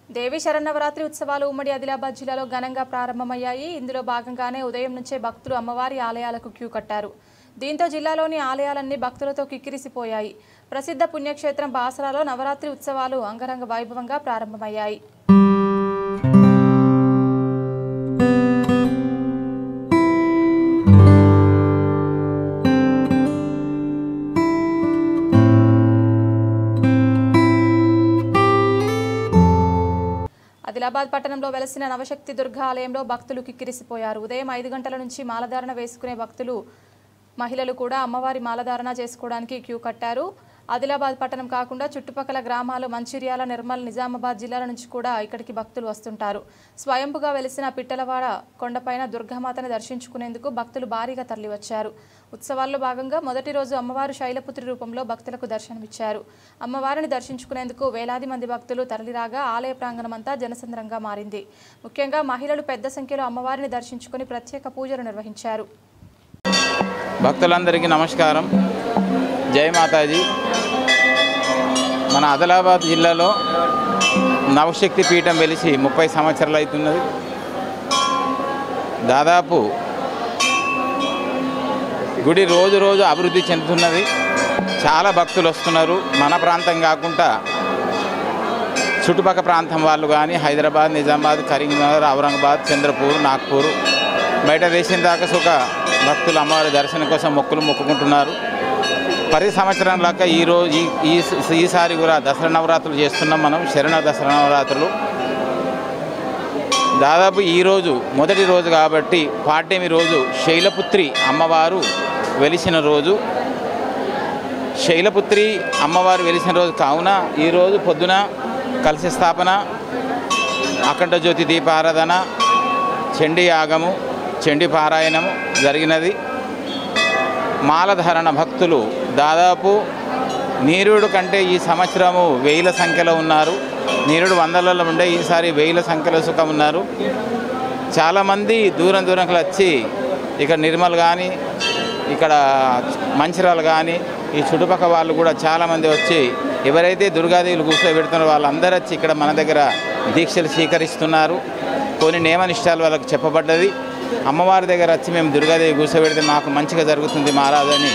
దేవి శరన్నవరాత్రి ఉత్సవాలు ఉమ్మడి ఆదిలాబాద్ జిల్లాలో ఘనంగా ప్రారంభమయ్యాయి. ఇందులో భాగంగానే ఉదయం నుంచే భక్తులు అమ్మవారి ఆలయాలకు క్యూ కట్టారు. దీంతో జిల్లాలోని ఆలయాలన్నీ భక్తులతో కిక్కిరిసిపోయాయి. ప్రసిద్ధ పుణ్యక్షేత్రం బాసరాలో నవరాత్రి ఉత్సవాలు అంగరంగ వైభవంగా ప్రారంభమయ్యాయి. ఆదిలాబాద్ పట్టణంలో వెలసిన నవశక్తి దుర్గా ఆలయంలో భక్తులు కిక్కిరిసిపోయారు. ఉదయం 5 గంటల నుంచి మాలధారణ వేసుకునే భక్తులు, మహిళలు కూడా అమ్మవారి మాలధారణ చేసుకోవడానికి క్యూ కట్టారు. ఆదిలాబాద్ పట్టణం కాకుండా చుట్టుపక్కల గ్రామాలు మంచిర్యాల, నిర్మల్, నిజామాబాద్ జిల్లాల నుంచి కూడా ఇక్కడికి భక్తులు వస్తుంటారు. స్వయంపుగా వెలిసిన పిట్టలవాడ కొండపైన దుర్గామాతను దర్శించుకునేందుకు భక్తులు భారీగా తరలివచ్చారు. ఉత్సవాల్లో భాగంగా మొదటి రోజు అమ్మవారు శైలపుత్రి రూపంలో భక్తులకు దర్శనమిచ్చారు. అమ్మవారిని దర్శించుకునేందుకు వేలాది మంది భక్తులు తరలిరాగా ఆలయ ప్రాంగణమంతా జనసంద్రంగా మారింది. ముఖ్యంగా మహిళలు పెద్ద సంఖ్యలో అమ్మవారిని దర్శించుకుని ప్రత్యేక పూజలు నిర్వహించారు. భక్తులందరికీ నమస్కారం. జై మాతాజీ. మన ఆదిలాబాద్ జిల్లాలో నవశక్తి పీఠం వెలిసి 30 సంవత్సరాలు అవుతున్నది. దాదాపు గుడి రోజు రోజు అభివృద్ధి చెందుతున్నది. చాలా భక్తులు వస్తున్నారు. మన ప్రాంతం కాకుండా చుట్టుపక్కల ప్రాంతం వాళ్ళు కానీ హైదరాబాద్, నిజామాబాద్, కరీంనగర్, ఔరంగాబాద్, చంద్రపూర్, నాగ్పూర్, బయట దేశం దాకా సుఖ భక్తులు అమ్మవారి దర్శనం కోసం మొక్కులు మొక్కుకుంటున్నారు. 10 సంవత్సరం లాగా ఈసారి కూడా దసరా నవరాత్రులు చేస్తున్నాం. మనం శరణ దసరా నవరాత్రులు దాదాపు ఈరోజు మొదటి రోజు కాబట్టి పాడ్యమి రోజు శైలపుత్రి అమ్మవారు వెలిసిన రోజు. శైలపుత్రి అమ్మవారు వెలిసిన రోజు కావున ఈరోజు పొద్దున కలశ స్థాపన, అఖండ జ్యోతి దీపారాధన, చండీ యాగము, చండీ పారాయణము జరిగినది. మాలధారణ భక్తులు దాదాపు నీరుడు కంటే ఈ సంవత్సరము 1000 సంఖ్యలో ఉన్నారు. నీరుడు 100లలో ఉండే ఈసారి 1000 సంఖ్యలో సుఖం ఉన్నారు. చాలామంది దూరం దూరంకి వచ్చి ఇక్కడ నిర్మల్ కానీ, ఇక్కడ మంచిర్యాల కానీ, ఈ చుట్టుపక్కల వాళ్ళు కూడా చాలామంది వచ్చి ఎవరైతే దుర్గాదేవులు కూర్చోబెడుతున్నారో వాళ్ళందరూ వచ్చి ఇక్కడ మన దగ్గర దీక్షలు స్వీకరిస్తున్నారు. కొన్ని నియమనిష్టాలు వాళ్ళకి చెప్పబడ్డది. అమ్మవారి దగ్గర వచ్చి మేము దుర్గాదేవి కూర్చోబెడితే మాకు మంచిగా జరుగుతుంది మహారాజని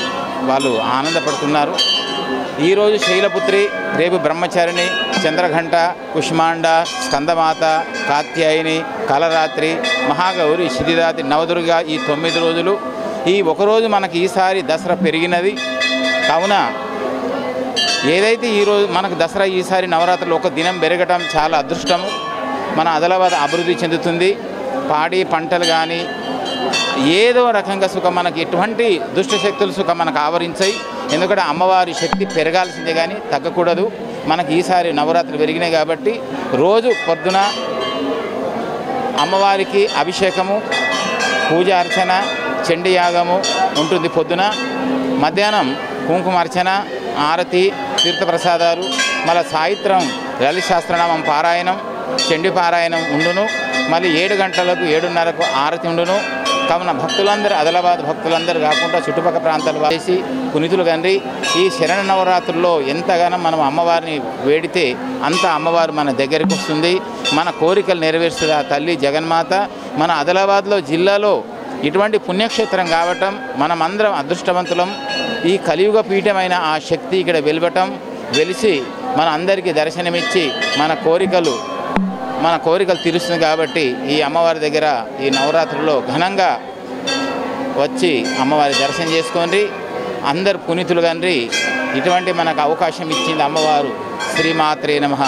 వాళ్ళు ఆనందపడుతున్నారు. ఈరోజు శైలపుత్రి, రేపు బ్రహ్మచారిణి, చంద్రఘంట, కుష్మాండ, స్కందమాత, కాత్యాయిని, కలరాత్రి, మహాగౌరి, సిద్ధిదాత్రి, నవదుర్గ ఈ 9 రోజులు. ఈ ఒకరోజు మనకి ఈసారి దసరా పెరిగినది కావున ఏదైతే ఈరోజు మనకు దసరా ఈసారి నవరాత్రులు ఒక దినం పెరగటం చాలా అదృష్టము. మన ఆదిలాబాద్ అభివృద్ధి చెందుతుంది. పాడి పంటలు కానీ ఏదో రకంగా సుఖం మనకి ఎటువంటి దుష్టశక్తులు సుఖం మనకు ఆవరించాయి. ఎందుకంటే అమ్మవారి శక్తి పెరగాల్సిందే కానీ తగ్గకూడదు. మనకి ఈసారి నవరాత్రులు పెరిగినాయి కాబట్టి రోజు పొద్దున అమ్మవారికి అభిషేకము, పూజ అర్చన, చండీ యాగము ఉంటుంది. పొద్దున మధ్యాహ్నం కుంకుమార్చన, ఆరతి, తీర్థప్రసాదాలు, మళ్ళీ సాయంత్రం లలిత సహస్రనామం పారాయణం, చండీ పారాయణం ఉండును. మళ్ళీ 7 గంటలకు 7:30కు ఆరతి ఉండును. కావున భక్తులందరూ ఆదిలాబాద్ భక్తులందరూ కాకుండా చుట్టుపక్కల ప్రాంతాలు వేసి పునీతులు కండి. ఈ శరణ నవరాత్రుల్లో ఎంతగానో మనం అమ్మవారిని వేడితే అంత అమ్మవారు మన దగ్గరికి వస్తుంది. మన కోరికలు నెరవేరుస్తుంది ఆ తల్లి జగన్మాత. మన ఆదిలాబాద్లో జిల్లాలో ఇటువంటి పుణ్యక్షేత్రం కావటం మనమందరం అదృష్టవంతులం. ఈ కలియుగ పీఠమైన ఆ శక్తి ఇక్కడ వెలిసి మన అందరికీ దర్శనమిచ్చి మన కోరికలు తీరుస్తుంది. కాబట్టి ఈ అమ్మవారి దగ్గర ఈ నవరాత్రుల్లో ఘనంగా వచ్చి అమ్మవారి దర్శనం చేసుకోండి. అందరు పునీతులు కండ్రి. ఇటువంటి మనకు అవకాశం ఇచ్చింది అమ్మవారు. శ్రీమాత్రే నమః.